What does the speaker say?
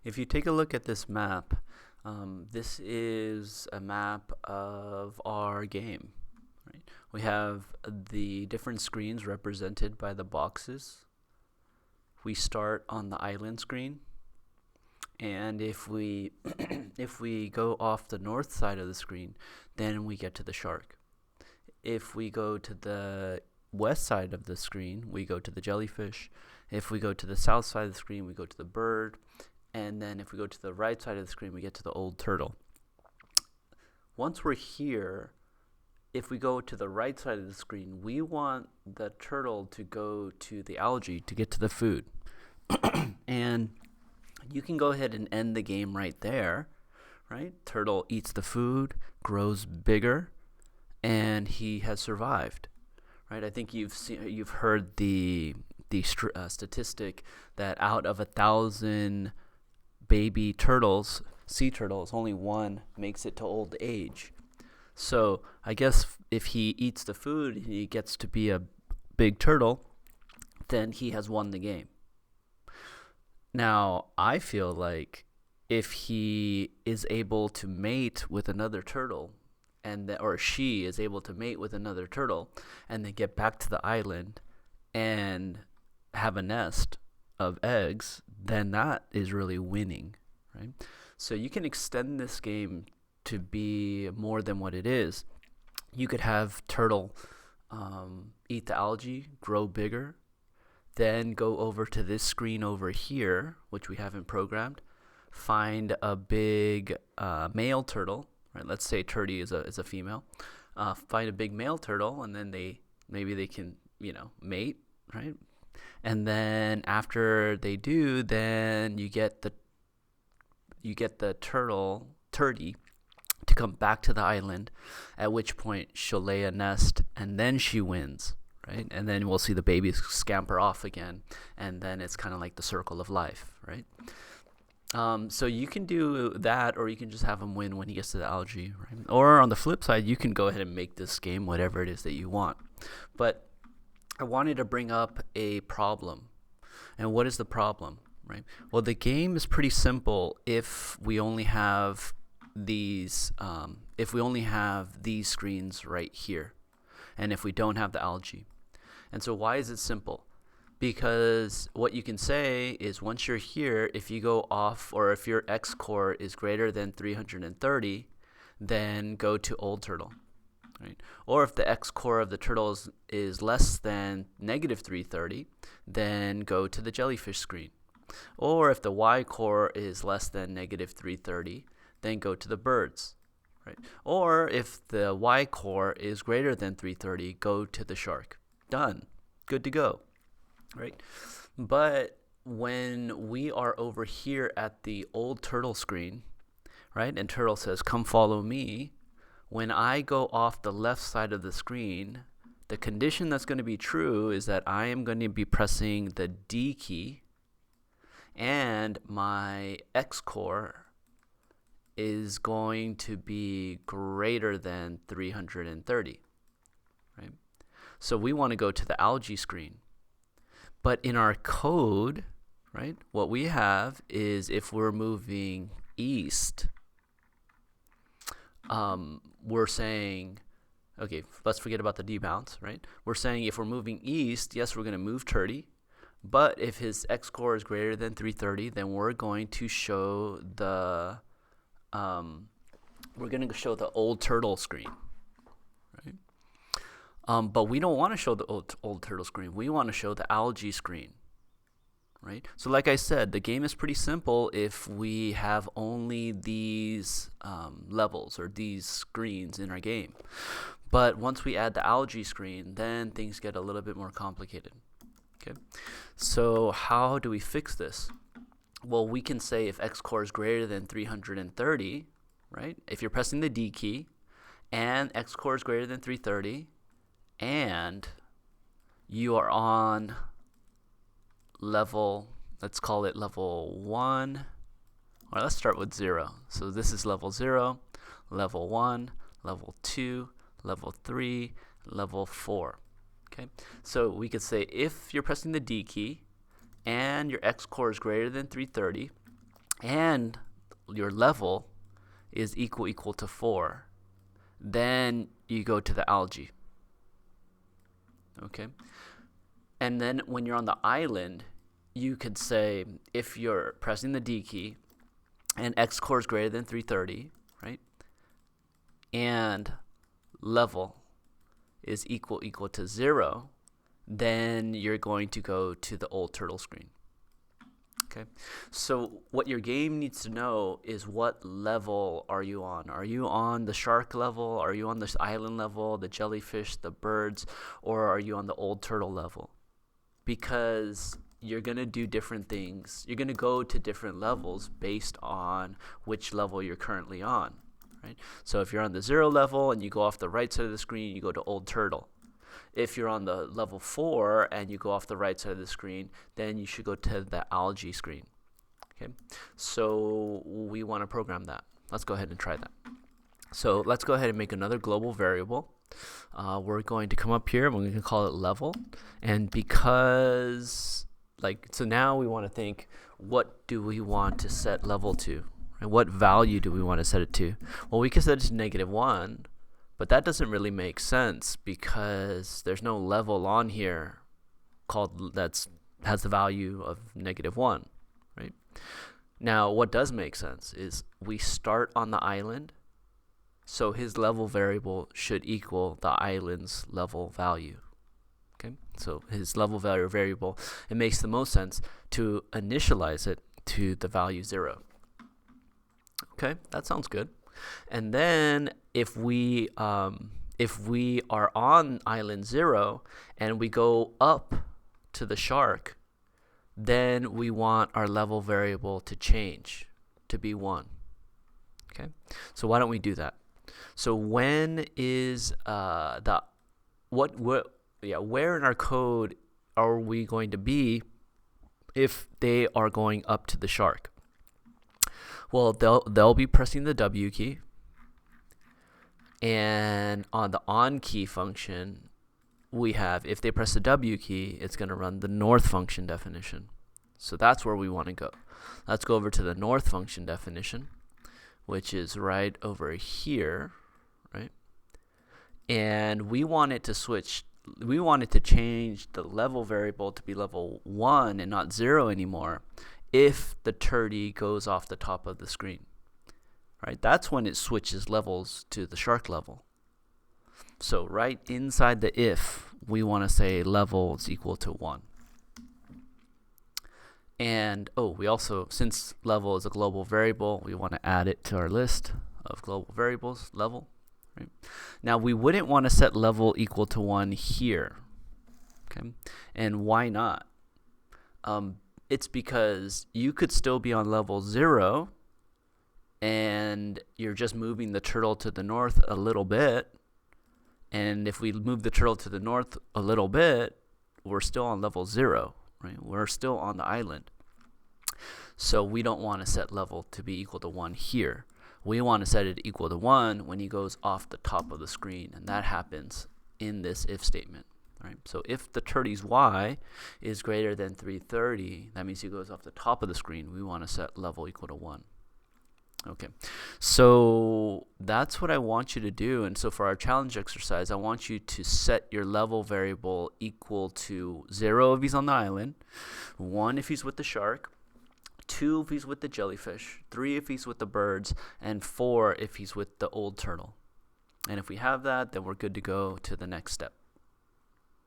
If you take a look at this map, this is a map of our game. Right? We have the different screens represented by the boxes. We start on the island screen, and if we if we go off the north side of the screen, then we get to the shark. If we go to the west side of the screen, we go to the jellyfish. If we go to the south side of the screen, we go to the bird. And then if we go to the right side of the screen, we get to the old turtle. Once we're here, if we go to the right side of the screen, we want the turtle to go to the algae to get to the food. And you can go ahead and end the game right there, right? Turtle eats the food, grows bigger, and he has survived, right? I think you've heard the statistic that out of 1,000 baby turtles, sea turtles, only one makes it to old age. So I guess if he eats the food and he gets to be a big turtle, then he has won the game. Now, I feel like if he is able to mate with another turtle, or she is able to mate with another turtle, and then get back to the island and have a nest of eggs, then that is really winning, right? So you can extend this game to be more than what it is. You could have turtle eat the algae, grow bigger, then go over to this screen over here, which we haven't programmed, find a big male turtle, right? Let's say turty is a female. Find a big male turtle, and then maybe they can mate, right? And then after they do, then you get the turty to come back to the island, at which point she'll lay a nest, and then she wins, right? And then we'll see the babies scamper off again, and then it's kind of like the circle of life, right? So you can do that, or you can just have him win when he gets to the algae, right? Or on the flip side, you can go ahead and make this game whatever it is that you want. But I wanted to bring up a problem. And what is the problem, right? Well, the game is pretty simple if we only have these screens right here, and if we don't have the algae. And so why is it simple? Because what you can say is once you're here, if you go off, or if your X core is greater than 330, then go to old turtle, right? Or if the X core of the turtle is less than negative 330, then go to the jellyfish screen. Or if the Y core is less than negative 330, then go to the birds, right? Or if the Y core is greater than 330, go to the shark. Done. Good to go, right? But when we are over here at the old turtle screen, right, and turtle says, "Come follow me," when I go off the left side of the screen, the condition that's going to be true is that I am going to be pressing the D key, and my X core is going to be greater than 330, right? So we want to go to the algae screen. But in our code, right, what we have is if we're moving east, we're saying, okay, let's forget about the debounce, right? We're saying if we're moving east, yes, we're going to move turty. But if his X core is greater than 330, then we're going to show the old turtle screen, right? But we don't want to show the old turtle screen. We want to show the algae screen, right? So like I said, the game is pretty simple if we have only these levels or these screens in our game. But once we add the algae screen, then things get a little bit more complicated. Okay, so how do we fix this? Well, we can say if X core is greater than 330, right? If you're pressing the D key and X core is greater than 330 and you are on level, let's call it level 1, or let's start with 0. So this is level 0, level 1, level 2, level 3, level 4. Okay, so we could say if you're pressing the D key and your X core is greater than 330 and your level is equal to 4, then you go to the algae. Okay? And then when you're on the island, you could say, if you're pressing the D key and X core is greater than 330, right? And level is equal to 0, then you're going to go to the old turtle screen. Okay, so what your game needs to know is, what level are you on? Are you on the shark level? Are you on the island level, the jellyfish, the birds, or are you on the old turtle level? Because you're going to do different things. You're going to go to different levels based on which level you're currently on, right? So if you're on the 0 level and you go off the right side of the screen, you go to old turtle. If you're on the level 4 and you go off the right side of the screen, then you should go to the algae screen. Okay, so we want to program that. Let's go ahead and try that. So let's go ahead and make another global variable. We're going to come up here and we're going to call it level. And because, so now we want to think, what do we want to set level to? And what value do we want to set it to? Well, we can set it to -1. But that doesn't really make sense because there's no level on here has the value of -1, right? Now, what does make sense is we start on the island, so his level variable should equal the island's level value. Okay, so his level value variable, it makes the most sense to initialize it to the value 0. Okay, that sounds good. And then if we are on island 0 and we go up to the shark, then we want our level variable to change to be 1. Okay, so why don't we do that? So when is where in our code are we going to be if they are going up to the shark? Well, they'll be pressing the W key, and on the on key function, we have, if they press the W key, it's going to run the north function definition. So that's where we want to go. Let's go over to the north function definition, which is right over here, right? And we want it to switch. We want it to change the level variable to be level 1 and not 0 anymore if the turty goes off the top of the screen, right? That's when it switches levels to the shark level. So right inside the if, we want to say level is equal to 1. And we also, since level is a global variable, we want to add it to our list of global variables, level. Right? Now we wouldn't want to set level equal to 1 here. Okay, and why not? It's because you could still be on level 0 and you're just moving the turtle to the north a little bit. And if we move the turtle to the north a little bit, we're still on level 0, right? We're still on the island. So we don't want to set level to be equal to 1 here. We want to set it equal to 1 when he goes off the top of the screen. And that happens in this if statement. Right? So if the turty's y is greater than 330, that means he goes off the top of the screen. We want to set level equal to 1. Okay, so that's what I want you to do. And so for our challenge exercise, I want you to set your level variable equal to 0 if he's on the island, 1 if he's with the shark, 2 if he's with the jellyfish, 3 if he's with the birds, and 4 if he's with the old turtle. And if we have that, then we're good to go to the next step.